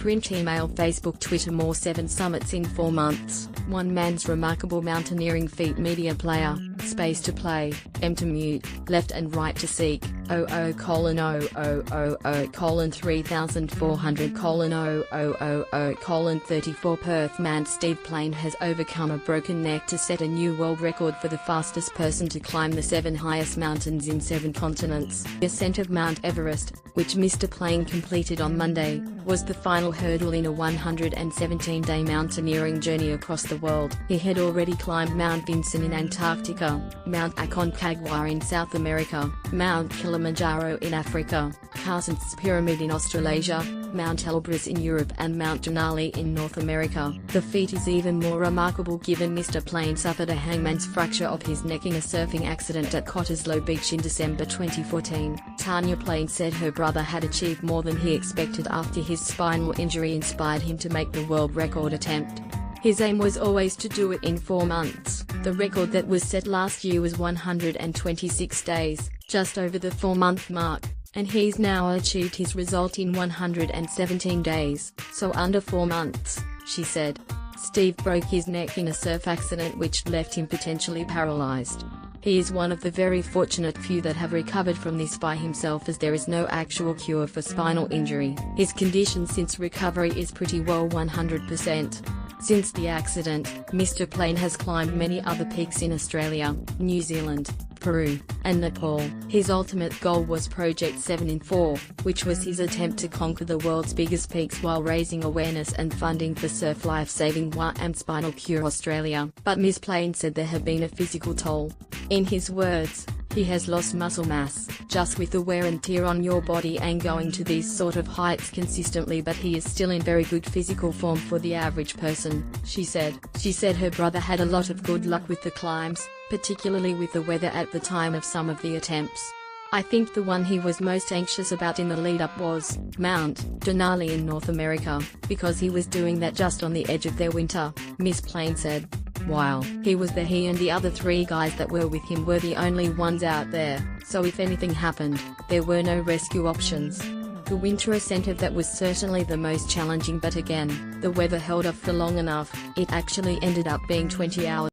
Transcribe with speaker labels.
Speaker 1: print, email, Facebook, Twitter, more 7 summits in 4 months. One man's remarkable mountaineering feat. Media player, space to play, M to mute, left and right to seek, 00:3400:000:34 Perth man Steve Plain has overcome a broken neck to set a new world record for the fastest person to climb the 7 highest mountains in 7 continents. The ascent of Mount Everest, which Mr. Plain completed on Monday, was the final hurdle in a 117-day mountaineering journey across the world. He had already climbed Mount Vinson in Antarctica, Mount Aconcagua in South America, Mount Kilimanjaro in Africa, Carstensz Pyramid in Australasia, Mount Elbrus in Europe and Mount Denali in North America. The feat is even more remarkable given Mr. Plain suffered a hangman's fracture of his neck in a surfing accident at Cottesloe Beach in December 2014. Tanya Plain said her brother had achieved more than he expected after his spinal injury inspired him to make the world record attempt. His aim was always to do it in 4 months. The record that was set last year was 126 days, just over the 4-month mark, and he's now achieved his result in 117 days, so under 4 months, she said. Steve broke his neck in a surf accident which left him potentially paralyzed. He is one of the very fortunate few that have recovered from this by himself, as there is no actual cure for spinal injury. His condition since recovery is pretty well 100%. Since the accident, Mr. Plain has climbed many other peaks in Australia, New Zealand, Peru, and Nepal. His ultimate goal was Project 7 in 4, which was his attempt to conquer the world's biggest peaks while raising awareness and funding for Surf Life-Saving and Spinal Cure Australia. But Ms. Plain said there had been a physical toll. In his words, he has lost muscle mass, just with the wear and tear on your body and going to these sort of heights consistently, but he is still in very good physical form for the average person, she said. She said her brother had a lot of good luck with the climbs, particularly with the weather at the time of some of the attempts. I think the one he was most anxious about in the lead-up was Mount Denali in North America, because he was doing that just on the edge of their winter, Ms. Plain said. While he was there, he and the other 3 guys that were with him were the only ones out there, so if anything happened, there were no rescue options. The winter ascent of that was certainly the most challenging, but again, the weather held up for long enough. It actually ended up being 20 hours.